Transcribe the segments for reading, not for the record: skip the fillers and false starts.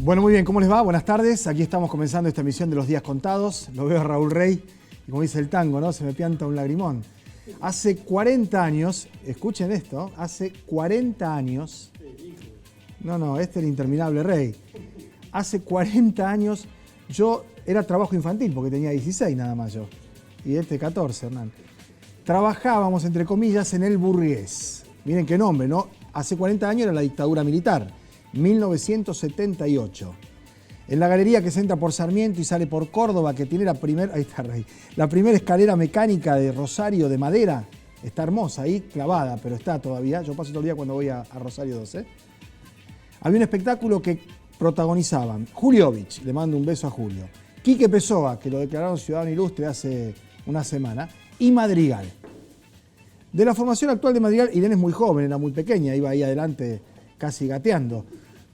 Bueno, muy bien, ¿cómo les va? Buenas tardes. Aquí estamos comenzando esta emisión de Los Días Contados. Lo veo a Raúl Rey y como dice el tango, ¿no? Se me pianta un lagrimón. Hace 40 años, escuchen esto, hace 40 años... No, este es el interminable Rey. Hace 40 años yo era trabajo infantil porque tenía 16 nada más yo. Y este 14, Hernán. Trabajábamos, entre comillas, en el Burgués. Miren qué nombre, ¿no? Hace 40 años era la dictadura militar. 1978. En la galería que se entra por Sarmiento y sale por Córdoba, que tiene la primera escalera mecánica de Rosario de madera, está hermosa ahí, clavada, pero está todavía. Yo paso todo el día cuando voy a Rosario 2. Había un espectáculo que protagonizaban Juliovich, le mando un beso a Julio, Quique Pessoa, que lo declararon ciudadano ilustre hace una semana, y Madrigal. De la formación actual de Madrigal, Irene es muy joven, era muy pequeña, iba ahí adelante casi gateando.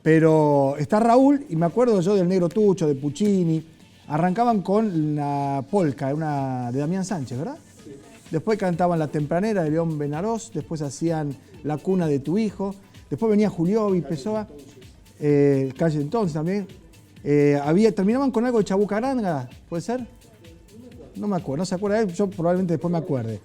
Pero está Raúl, y me acuerdo yo del Negro Tucho, de Puccini. Arrancaban con la polca, una de Damián Sánchez, ¿verdad? Sí. Después cantaban La Tempranera de León Benarós, después hacían La Cuna de tu Hijo, después venía Juliovich, Pessoa, Calle Entonces también. Terminaban con algo de Chabucaranga, ¿puede ser? No me acuerdo, no se acuerda él, yo probablemente después me acuerde.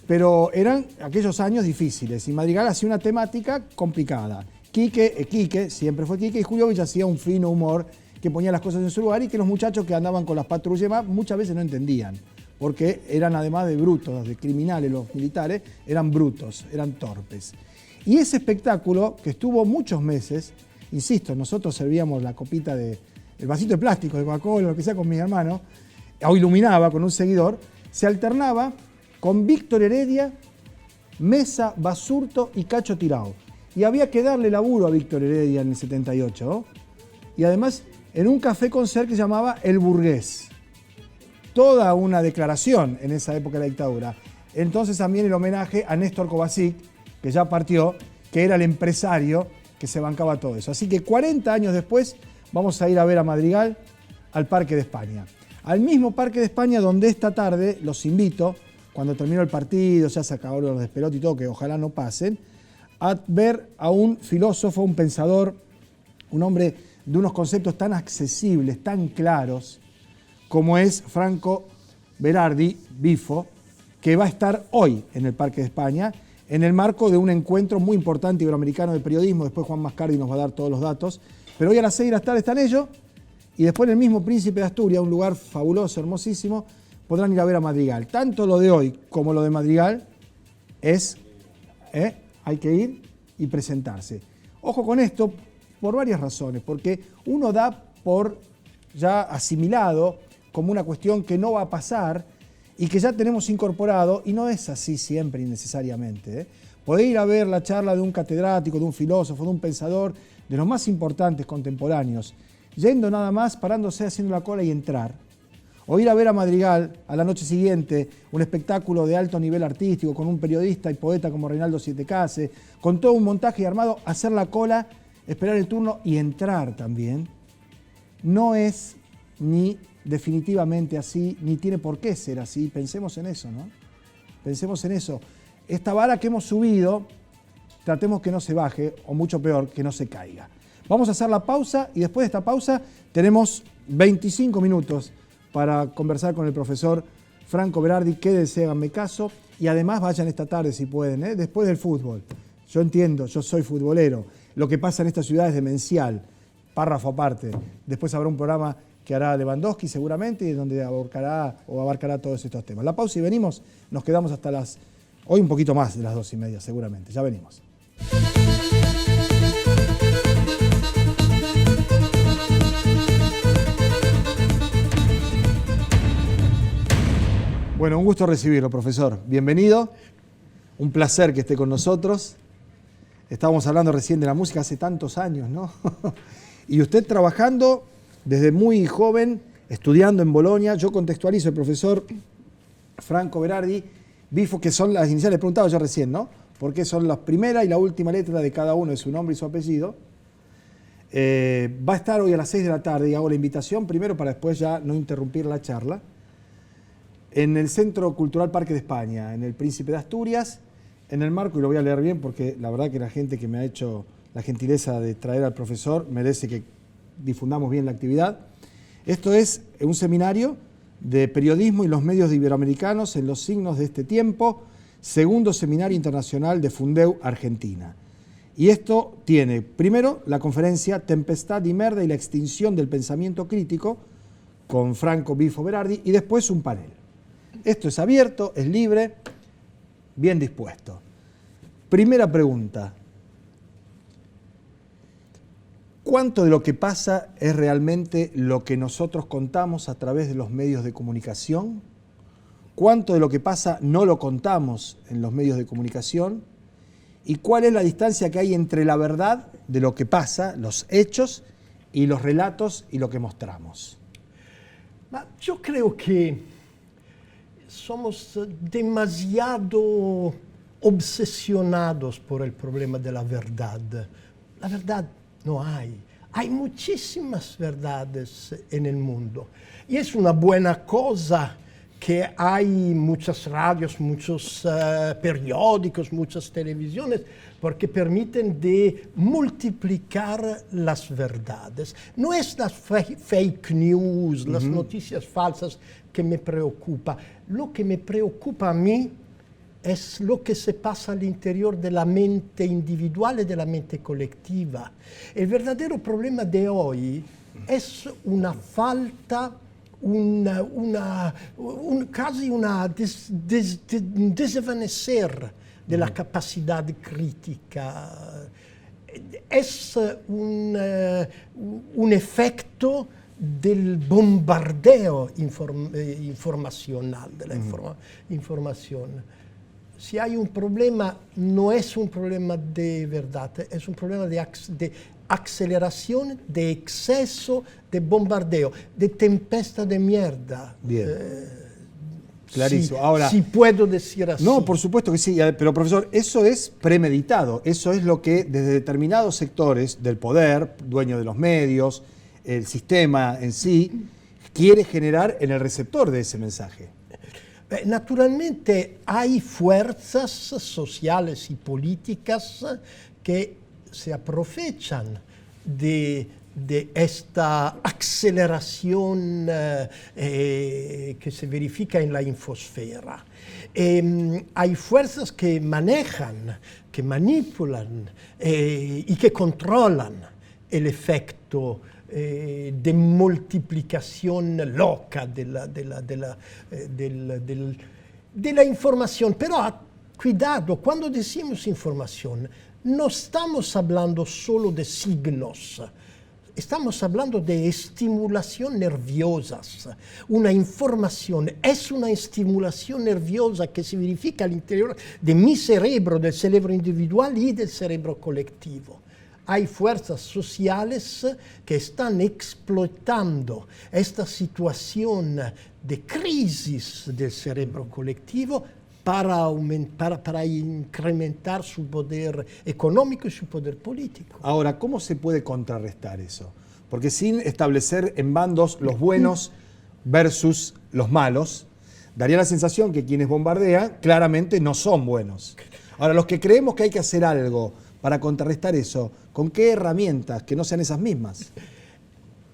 Pero eran aquellos años difíciles y Madrigal hacía una temática complicada. Quique, siempre fue Quique, y Juliovich hacía un fino humor que ponía las cosas en su lugar y que los muchachos que andaban con las patrullas muchas veces no entendían, porque eran además de brutos, de criminales, los militares, eran brutos, eran torpes. Y ese espectáculo, que estuvo muchos meses, insisto, nosotros servíamos la copita el vasito de plástico de Coca-Cola, lo que sea, con mis hermanos, o iluminaba con un seguidor, se alternaba con Víctor Heredia, Mesa, Basurto y Cacho Tirao. Y había que darle laburo a Víctor Heredia en el 78, ¿no? Y además en un café concert que se llamaba El Burgués. Toda una declaración en esa época de la dictadura. Entonces también el homenaje a Néstor Kovacic, que ya partió, que era el empresario que se bancaba todo eso. Así que 40 años después vamos a ir a ver a Madrigal al Parque de España. Al mismo Parque de España donde esta tarde los invito, cuando terminó el partido, ya se acabaron los despelotes y todo, que ojalá no pasen, a ver a un filósofo, un pensador, un hombre de unos conceptos tan accesibles, tan claros, como es Franco Berardi, Bifo, que va a estar hoy en el Parque de España, en el marco de un encuentro muy importante iberoamericano de periodismo. Después Juan Mascardi nos va a dar todos los datos. Pero hoy a las 6 de la tarde están ellos, y después en el mismo Príncipe de Asturias, un lugar fabuloso, hermosísimo, podrán ir a ver a Madrigal. Tanto lo de hoy como lo de Madrigal es... hay que ir y presentarse. Ojo con esto por varias razones, porque uno da por ya asimilado como una cuestión que no va a pasar y que ya tenemos incorporado, y no es así siempre y necesariamente. Podés ir a ver la charla de un catedrático, de un filósofo, de un pensador, de los más importantes contemporáneos, yendo nada más, parándose, haciendo la cola y entrar. O ir a ver a Madrigal a la noche siguiente, un espectáculo de alto nivel artístico, con un periodista y poeta como Reinaldo Sietecase, con todo un montaje armado, hacer la cola, esperar el turno y entrar también. No es ni definitivamente así, ni tiene por qué ser así. Pensemos en eso, ¿no? Pensemos en eso. Esta vara que hemos subido, tratemos que no se baje, o mucho peor, que no se caiga. Vamos a hacer la pausa y después de esta pausa tenemos 25 minutos para conversar con el profesor Franco Berardi. Quédense, háganme caso, y además vayan esta tarde si pueden, después del fútbol. Yo entiendo, yo soy futbolero, lo que pasa en esta ciudad es demencial, párrafo aparte. Después habrá un programa que hará Lewandowski seguramente, y donde abarcará todos estos temas. La pausa y venimos, nos quedamos hasta hoy un poquito más de las 2:30 seguramente, ya venimos. Bueno, un gusto recibirlo, profesor. Bienvenido. Un placer que esté con nosotros. Estábamos hablando recién de la música hace tantos años, ¿no? Y usted trabajando desde muy joven, estudiando en Bolonia. Yo contextualizo, el profesor Franco Berardi, Bifo, que son las iniciales, preguntaba yo recién, ¿no? Porque son la primera y la última letra de cada uno de su nombre y su apellido. Va a estar hoy a las 6 de la tarde, y hago la invitación primero para después ya no interrumpir la charla, en el Centro Cultural Parque de España, en el Príncipe de Asturias, en el marco, y lo voy a leer bien porque la verdad que la gente que me ha hecho la gentileza de traer al profesor merece que difundamos bien la actividad. Esto es un seminario de periodismo y los medios iberoamericanos en los signos de este tiempo, segundo seminario internacional de Fundeu Argentina. Y esto tiene, primero, la conferencia Tempestad y Merda y la extinción del pensamiento crítico, con Franco Bifo Berardi, y después un panel. Esto es abierto, es libre, bien dispuesto. Primera pregunta. ¿Cuánto de lo que pasa es realmente lo que nosotros contamos a través de los medios de comunicación? ¿Cuánto de lo que pasa no lo contamos en los medios de comunicación? ¿Y cuál es la distancia que hay entre la verdad de lo que pasa, los hechos, y los relatos y lo que mostramos? Yo creo que somos demasiado obsesionados por el problema de la verdad. La verdad no hay. Hay muchísimas verdades en el mundo. Y es una buena cosa que hay muchas radios, muchos periódicos, muchas televisiones, porque permiten de multiplicar las verdades. No es las fake news, las noticias falsas que me preocupa. Lo que me preocupa a mí es lo que se pasa al interior de la mente individual y de la mente colectiva. El verdadero problema de hoy es una falta, casi un desvanecer de la capacidad crítica. Es un efecto del bombardeo informacional, de la información. Si hay un problema, no es un problema de verdad, es un problema de aceleración, de exceso, de bombardeo, de tempesta de mierda. Bien. Clarísimo. Ahora, si puedo decir así. No, por supuesto que sí, pero profesor, eso es premeditado, eso es lo que desde determinados sectores del poder, dueño de los medios, el sistema en sí, quiere generar en el receptor de ese mensaje. Naturalmente hay fuerzas sociales y políticas que se aprovechan de esta aceleración que se verifica en la infosfera. Hay fuerzas que manejan, que manipulan y que controlan el efecto de multiplicación loca de la información. Pero cuidado, cuando decimos información, no estamos hablando solo de signos, estamos hablando de estimulación nerviosas. Una información es una estimulación nerviosa que se verifica al interior de mi cerebro, del cerebro individual y del cerebro colectivo. Hay fuerzas sociales que están explotando esta situación de crisis del cerebro colectivo para incrementar su poder económico y su poder político. Ahora, ¿cómo se puede contrarrestar eso? Porque sin establecer en bandos los buenos versus los malos, daría la sensación que quienes bombardean claramente no son buenos. Ahora, los que creemos que hay que hacer algo para contrarrestar eso, ¿con qué herramientas que no sean esas mismas?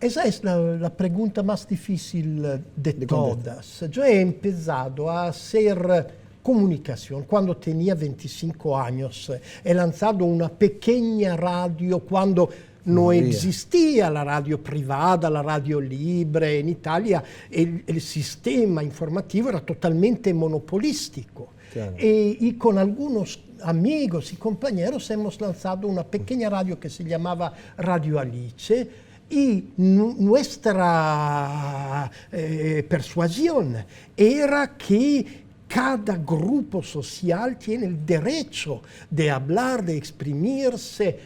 Esa es la pregunta más difícil de todas. Yo he empezado a hacer comunicación cuando tenía 25 años. He lanzado una pequeña radio cuando no existía la radio privada, la radio libre. En Italia el sistema informativo era totalmente monopolístico. Claro. Y con algunos amigos y compañeros hemos lanzado una pequeña radio que se llamaba Radio Alice, y nuestra persuasión era que cada grupo social tiene el derecho de hablar, de exprimirse,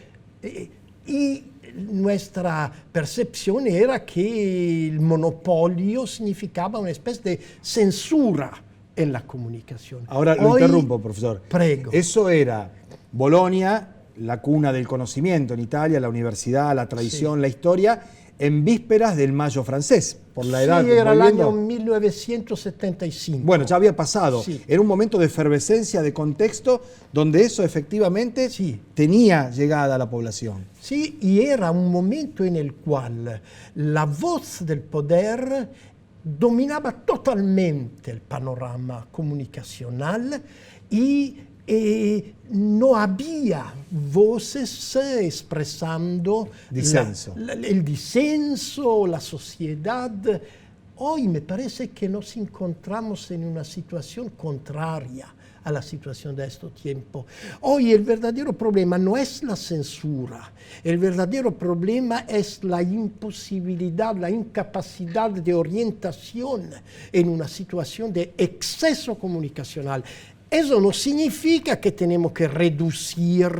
y nuestra percepción era que el monopolio significaba una especie de censura en la comunicación. Ahora lo interrumpo, profesor. Prego. Eso era Bolonia, la cuna del conocimiento en Italia, la universidad, la tradición, sí, la historia. en vísperas del Mayo francés, por la edad. Sí, era el volviendo. año 1975. Bueno, ya había pasado. Sí. Era un momento de efervescencia, de contexto, donde eso efectivamente Sí. tenía llegada a la población. Sí, y era un momento en el cual la voz del poder dominaba totalmente el panorama comunicacional y no había voces expresando Disenso. el disenso, la sociedad. Hoy me parece que nos encontramos en una situación contraria a la situación de estos tiempos. Hoy el verdadero problema no es la censura, el verdadero problema es la imposibilidad, la incapacidad de orientación en una situación de exceso comunicacional. Eso no significa que tenemos que reducir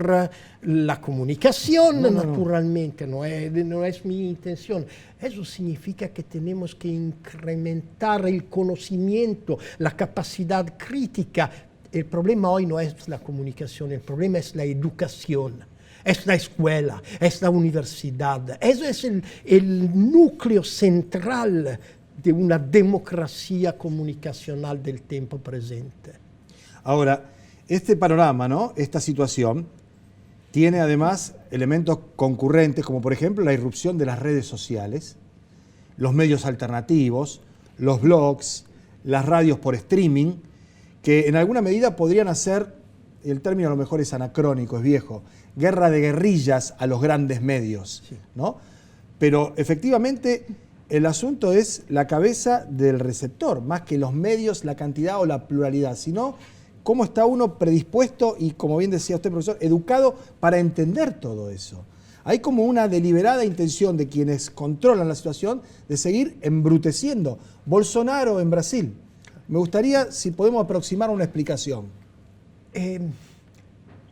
la comunicación, No, no, no. naturalmente, no es mi intención. Eso significa que tenemos que incrementar el conocimiento, la capacidad crítica. El problema hoy no es la comunicación, el problema es la educación. Es la escuela, es la universidad. Eso es el núcleo central de una democracia comunicacional del tiempo presente. Ahora, este panorama, ¿no? Esta situación tiene además elementos concurrentes, como por ejemplo la irrupción de las redes sociales, los medios alternativos, los blogs, las radios por streaming, que en alguna medida podrían hacer, el término a lo mejor es anacrónico, es viejo, guerra de guerrillas a los grandes medios, Sí. ¿no? Pero efectivamente el asunto es la cabeza del receptor, más que los medios, la cantidad o la pluralidad, sino cómo está uno predispuesto y, como bien decía usted, profesor, educado para entender todo eso. Hay como una deliberada intención de quienes controlan la situación de seguir embruteciendo. Bolsonaro en Brasil. Me gustaría si podemos aproximar una explicación.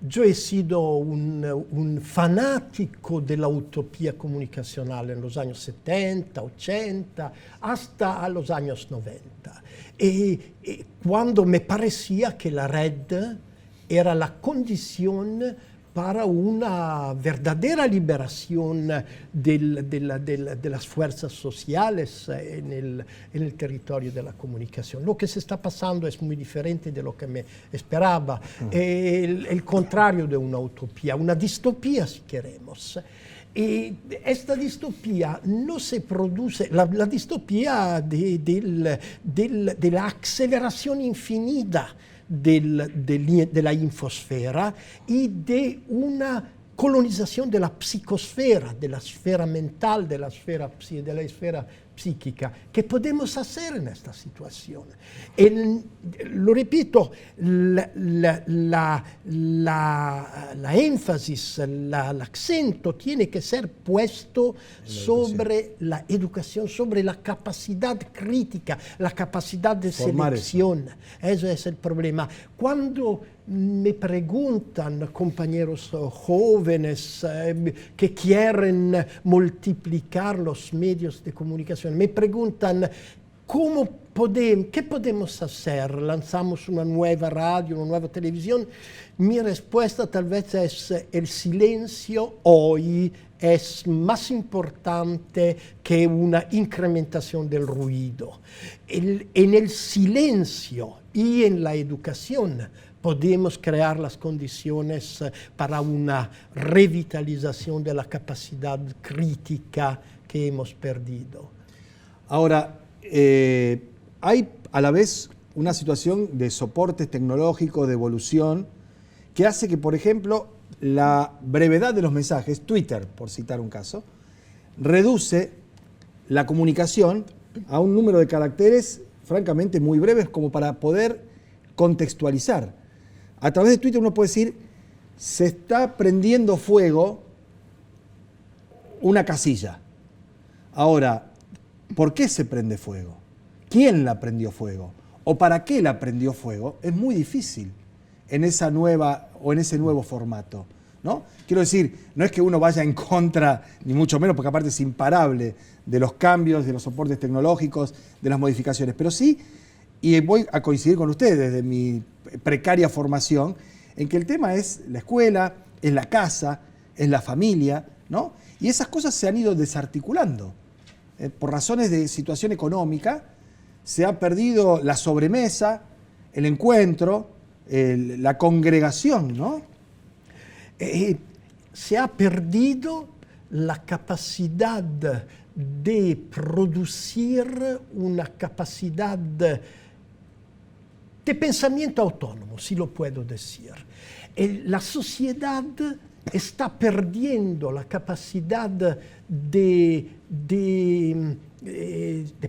Yo he sido un fanático de la utopía comunicacional en los años 70, 80, hasta los años 90. Cuando me parecía que la red era la condición para una verdadera liberación de las fuerzas sociales en el territorio de la comunicación. Lo que se está pasando es muy diferente de lo que me esperaba. El contrario de una utopía, una distopía si queremos. Y esta distopía no se produce, la distopía de la aceleración infinita de la infosfera y de una colonización de la psicosfera, de la esfera mental, de la esfera psíquica. ¿Qué podemos hacer en esta situación? Lo repito, la énfasis, el acento tiene que ser puesto sobre la educación, sobre la capacidad crítica, la capacidad de selección. Eso es el problema. Cuando me preguntan compañeros jóvenes que quieren multiplicar los medios de comunicación, me preguntan ¿qué podemos hacer? ¿Lanzamos una nueva radio, una nueva televisión? Mi respuesta tal vez es el silencio hoy es más importante que una incrementación del ruido. En el silencio y en la educación podemos crear las condiciones para una revitalización de la capacidad crítica que hemos perdido. Ahora, hay a la vez una situación de soportes tecnológicos, de evolución, que hace que, por ejemplo, la brevedad de los mensajes, Twitter, por citar un caso, reduce la comunicación a un número de caracteres francamente muy breves como para poder contextualizar. A través de Twitter uno puede decir, se está prendiendo fuego una casilla. Ahora, ¿por qué se prende fuego? ¿Quién la prendió fuego? ¿O para qué la prendió fuego? Es muy difícil en esa nueva o en ese nuevo formato, ¿no? Quiero decir, no es que uno vaya en contra, ni mucho menos, porque aparte es imparable, de los cambios, de los soportes tecnológicos, de las modificaciones, pero sí, y voy a coincidir con ustedes desde mi precaria formación, en que el tema es la escuela, es la casa, es la familia, ¿no? Y esas cosas se han ido desarticulando. Por razones de situación económica, se ha perdido la sobremesa, el encuentro, la congregación, ¿no? Se ha perdido la capacidad de producir una capacidad de pensamiento autónomo, si lo puedo decir. La sociedad está perdiendo la capacidad de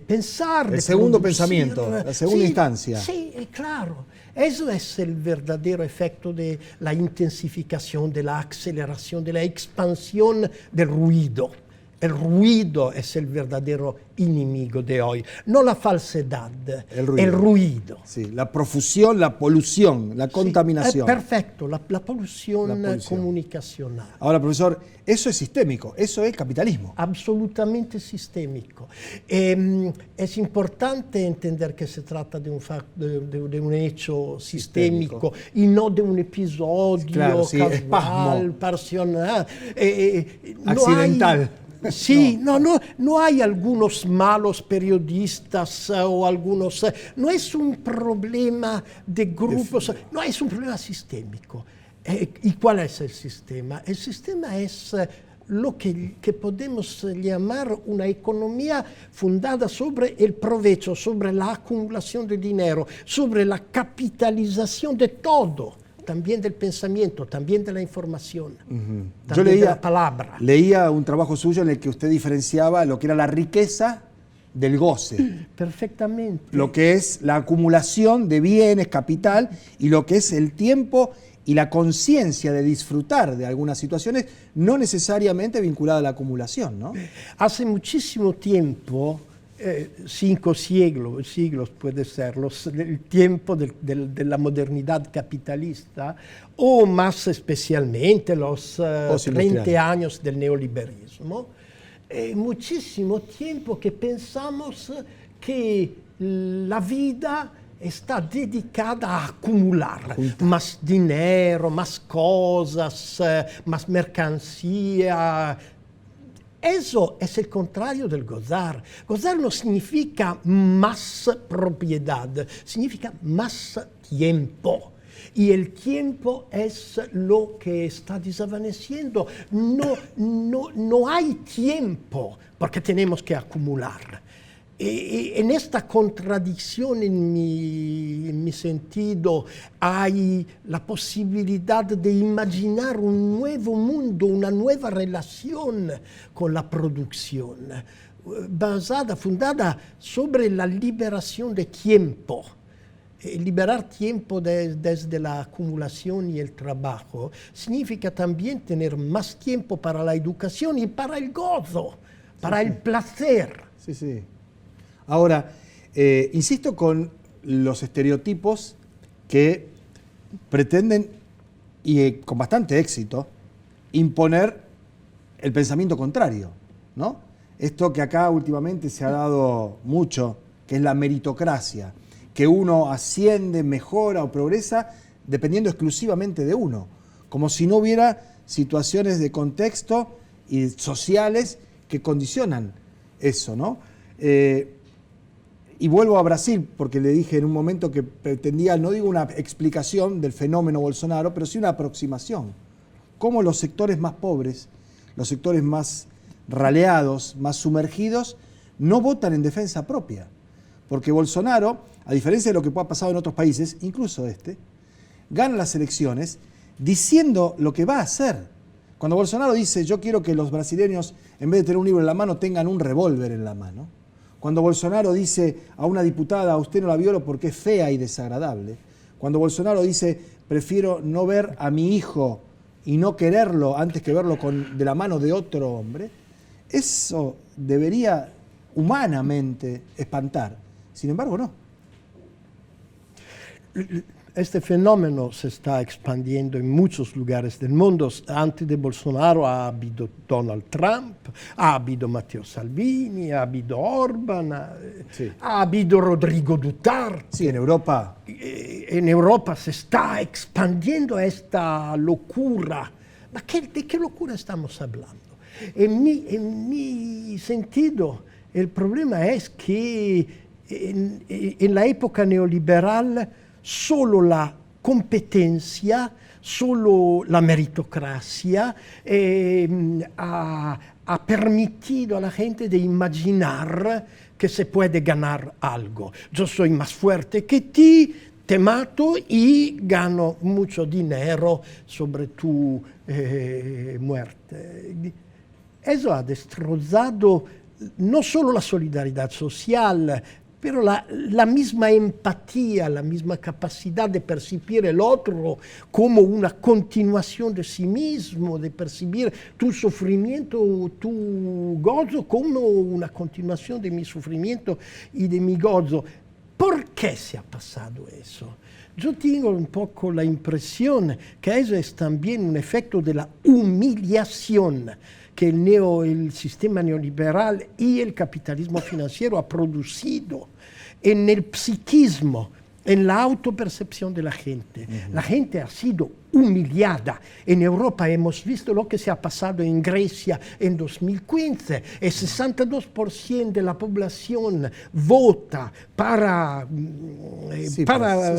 pensar. El segundo pensamiento, la segunda instancia. Sí, claro. Eso es el verdadero efecto de la intensificación, de la aceleración, de la expansión del ruido. El ruido es el verdadero enemigo de hoy, no la falsedad, el ruido. Sí, la profusión, la polución, la contaminación. Perfecto, la polución comunicacional. Ahora, profesor, eso es sistémico, eso es capitalismo. Absolutamente sistémico. Es importante entender que se trata de un hecho sistémico y no de un episodio casual, parcial, accidental. Sí, no hay algunos malos periodistas o algunos... No es un problema de grupos, no, es un problema sistémico. ¿Y cuál es el sistema? El sistema es lo que podemos llamar una economía fundada sobre el provecho, sobre la acumulación de dinero, sobre la capitalización de todo. También del pensamiento, también de la información, también de la palabra. Leía un trabajo suyo en el que usted diferenciaba lo que era la riqueza del goce. Perfectamente. Lo que es la acumulación de bienes, capital, y lo que es el tiempo y la conciencia de disfrutar de algunas situaciones, no necesariamente vinculada a la acumulación, ¿no? Hace muchísimo tiempo, 5 siglos puede ser, el tiempo de la modernidad capitalista, o más especialmente los 30 años del neoliberalismo, muchísimo tiempo que pensamos que la vida está dedicada a acumular más dinero, más cosas, más mercancía. Eso es el contrario del gozar. Gozar no significa más propiedad, significa más tiempo. Y el tiempo es lo que está desvaneciendo. No hay tiempo porque tenemos que acumular. En esta contradicción, en mi sentido, hay la posibilidad de imaginar un nuevo mundo, una nueva relación con la producción, fundada sobre la liberación de tiempo. Liberar tiempo desde la acumulación y el trabajo significa también tener más tiempo para la educación y para el gozo, para el placer. Sí, sí. Ahora, insisto con los estereotipos que pretenden, y con bastante éxito, imponer el pensamiento contrario, ¿no? Esto que acá últimamente se ha dado mucho, que es la meritocracia, que uno asciende, mejora o progresa dependiendo exclusivamente de uno, como si no hubiera situaciones de contexto y sociales que condicionan eso, ¿no? Y vuelvo a Brasil, porque le dije en un momento que pretendía, no digo una explicación del fenómeno Bolsonaro, pero sí una aproximación. Cómo los sectores más pobres, los sectores más raleados, más sumergidos, no votan en defensa propia. Porque Bolsonaro, a diferencia de lo que ha pasado en otros países, incluso gana las elecciones diciendo lo que va a hacer. Cuando Bolsonaro dice, yo quiero que los brasileños, en vez de tener un libro en la mano, tengan un revólver en la mano. Cuando Bolsonaro dice a una diputada, a usted no la violo porque es fea y desagradable. Cuando Bolsonaro dice, prefiero no ver a mi hijo y no quererlo antes que verlo de la mano de otro hombre, eso debería humanamente espantar. Sin embargo, no. Este fenómeno se está expandiendo en muchos lugares del mundo. Antes de Bolsonaro ha habido Donald Trump, ha habido Matteo Salvini, ha habido Orbán, ha habido Rodrigo Duterte. Sí, en Europa. En Europa se está expandiendo esta locura. ¿De qué locura estamos hablando? En mi sentido, el problema es que en la época neoliberal solo la competencia, solo la meritocracia ha permitido a la gente de imaginar que se puede ganar algo. Yo soy más fuerte que ti, te mato y gano mucho dinero sobre tu muerte. Eso ha destrozado no solo la solidaridad social, pero la misma empatía, la misma capacidad de percibir el otro como una continuación de sí mismo, de percibir tu sufrimiento, tu gozo como una continuación de mi sufrimiento y de mi gozo. ¿Por qué se ha pasado eso? Yo tengo un poco la impresión que eso es también un efecto de la humillación que el sistema neoliberal y el capitalismo financiero ha producido en el psiquismo, en la autopercepción de la gente. La gente ha sido humillada. En Europa hemos visto lo que se ha pasado en Grecia en 2015. El 62% de la población vota para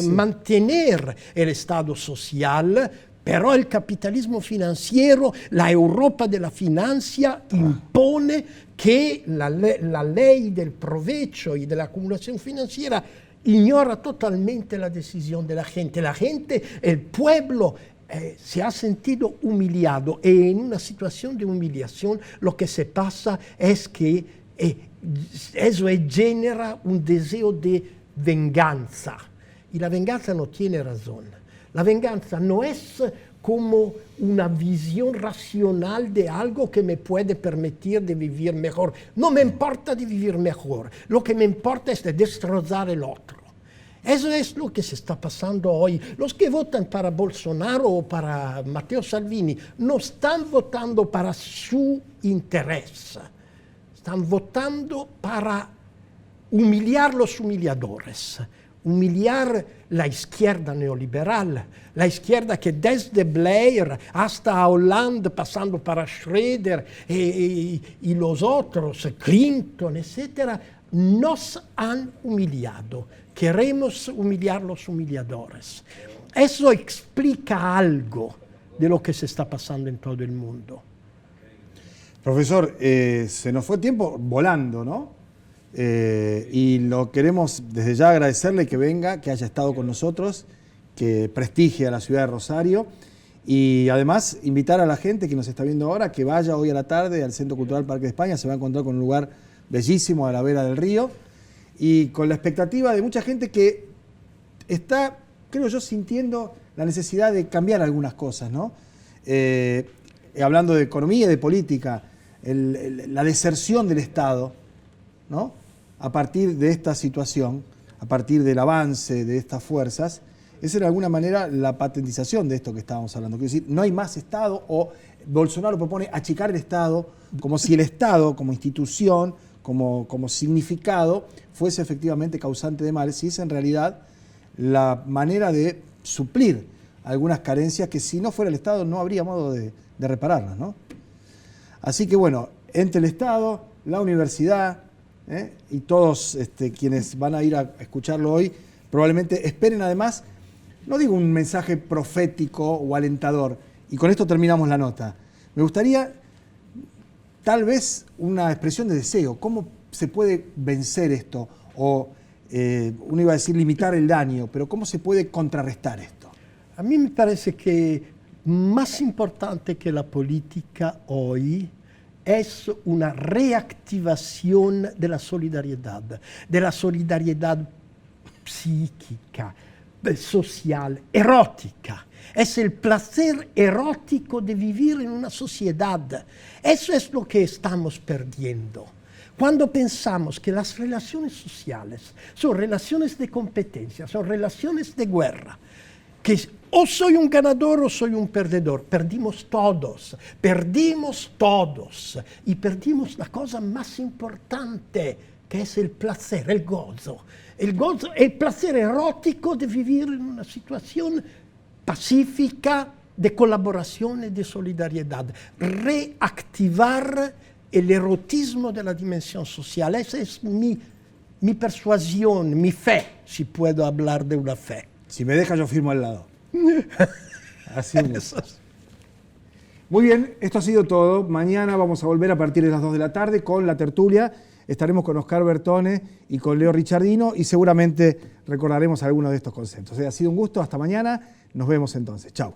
mantener el Estado social, pero el capitalismo financiero, la Europa de la financia, impone que la ley del provecho y de la acumulación financiera ignora totalmente la decisión de la gente. La gente, el pueblo, se ha sentido humillado, y en una situación de humillación lo que se pasa es que eso genera un deseo de venganza. Y la venganza no tiene razón. La venganza no es como una visión racional de algo que me puede permitir de vivir mejor. No me importa de vivir mejor. Lo que me importa es de destrozar el otro. Eso es lo que se está pasando hoy. Los que votan para Bolsonaro o para Matteo Salvini no están votando para su interés. Están votando para humillar los humilladores. Humillar la izquierda neoliberal, la izquierda que desde Blair hasta Hollande, pasando para Schroeder y los otros, Clinton, etc., nos han humillado. Queremos humillar los humilladores. Eso explica algo de lo que se está pasando en todo el mundo. Profesor, se nos fue tiempo volando, ¿no? Y lo queremos desde ya agradecerle que venga, que haya estado con nosotros, que prestigie a la ciudad de Rosario y además invitar a la gente que nos está viendo ahora que vaya hoy a la tarde al Centro Cultural Parque de España. Se va a encontrar con un lugar bellísimo a la vera del río y con la expectativa de mucha gente que está, creo yo, sintiendo la necesidad de cambiar algunas cosas, ¿no? Hablando de economía y de política, la deserción del Estado, ¿no? A partir de esta situación, a partir del avance de estas fuerzas, es de alguna manera la patentización de esto que estábamos hablando. Quiero decir, no hay más Estado, o Bolsonaro propone achicar el Estado, como si el Estado, como institución, como significado, fuese efectivamente causante de males, y es en realidad la manera de suplir algunas carencias que si no fuera el Estado no habría modo de repararlas, ¿no? Así que bueno, entre el Estado, la universidad, y todos quienes van a ir a escucharlo hoy, probablemente esperen además, no digo un mensaje profético o alentador, y con esto terminamos la nota. Me gustaría tal vez una expresión de deseo, ¿cómo se puede vencer esto? O uno iba a decir limitar el daño, pero ¿cómo se puede contrarrestar esto? A mí me parece que más importante que la política hoy es una reactivación de la solidaridad psíquica, social, erótica. Es el placer erótico de vivir en una sociedad. Eso es lo que estamos perdiendo. Cuando pensamos que las relaciones sociales son relaciones de competencia, son relaciones de guerra, que o soy un ganador o soy un perdedor. Perdimos todos y perdimos la cosa más importante, que es el placer, el gozo, el placer erótico de vivir en una situación pacífica, de colaboración y de solidaridad. Reactivar el erotismo de la dimensión social. Esa es mi persuasión, mi fe, si puedo hablar de una fe. Si me deja, yo firmo al lado. Así es. Muy bien, esto ha sido todo. Mañana vamos a volver a partir de las 2 de la tarde con la tertulia. Estaremos con Oscar Bertone y con Leo Richardino y seguramente recordaremos algunos de estos conceptos. Ha sido un gusto. Hasta mañana. Nos vemos entonces. Chao.